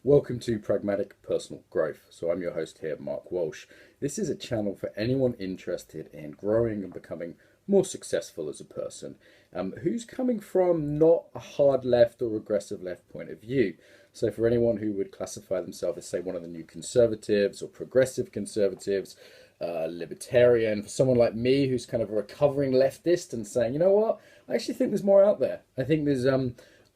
Welcome to Pragmatic Personal Growth. So I'm your host here, Mark Walsh. This is a channel for anyone interested in growing and becoming more successful as a person, who's coming from not a hard left or regressive left point of view. So for anyone who would classify themselves as, say, one of the new conservatives or progressive conservatives, libertarian, for someone like me who's kind of a recovering leftist and saying, you know what, I actually think there's more out there. I think there's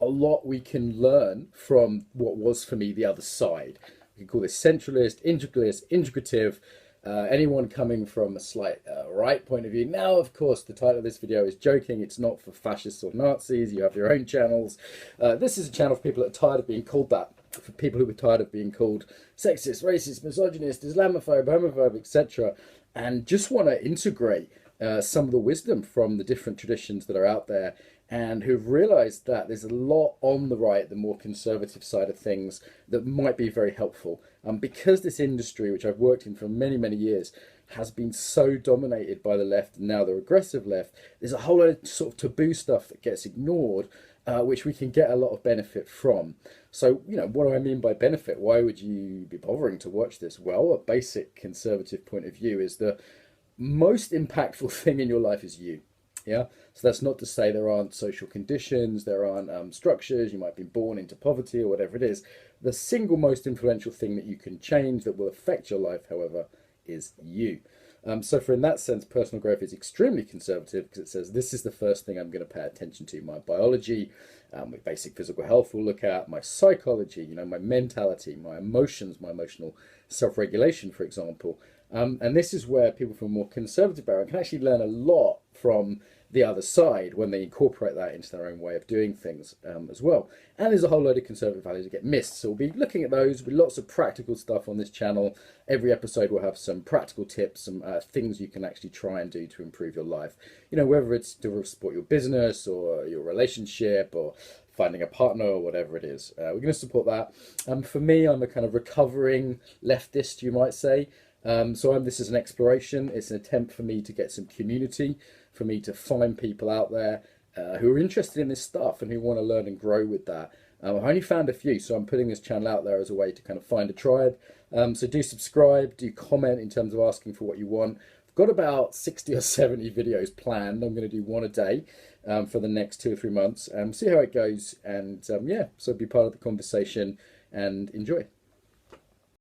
a lot we can learn from what was for me the other side. We can call this centralist, integralist, integrative, anyone coming from a slight right point of view. Now, of course, the title of this video is joking. It's not for fascists or Nazis. You have your own channels. This is a channel for people that are tired of being called that, for people who are tired of being called sexist, racist, misogynist, Islamophobe, homophobe, etc., and just want to integrate some of the wisdom from the different traditions that are out there, and who've realized that there's a lot on the right, the more conservative side of things, that might be very helpful. Because this industry, which I've worked in for many, many years, has been so dominated by the left and now the regressive left, there's a whole lot of sort of taboo stuff that gets ignored, which we can get a lot of benefit from. So, what do I mean by benefit? Why would you be bothering to watch this? Well, a basic conservative point of view is the most impactful thing in your life is you. Yeah, so that's not to say there aren't social conditions, there aren't structures, you might be born into poverty or whatever it is. The single most influential thing that you can change that will affect your life, however, is you. So in that sense, personal growth is extremely conservative because it says this is the first thing I'm going to pay attention to. My biology, my basic physical health we'll look at, my psychology, my mentality, my emotions, my emotional self-regulation, for example. And this is where people from a more conservative background can actually learn a lot from the other side when they incorporate that into their own way of doing things as well. And there's a whole load of conservative values that get missed. So we'll be looking at those with lots of practical stuff on this channel. Every episode will have some practical tips, some things you can actually try and do to improve your life. Whether it's to support your business or your relationship or finding a partner or whatever it is. We're going to support that. For me, I'm a kind of recovering leftist, you might say. This is an exploration. It's an attempt for me to get some community, for me to find people out there who are interested in this stuff and who want to learn and grow with that. I've only found a few, so I'm putting this channel out there as a way to kind of find a tribe. So do subscribe, do comment in terms of asking for what you want. I've got about 60 or 70 videos planned. I'm going to do one a day for the next 2 or 3 months. See how it goes, and so be part of the conversation and enjoy.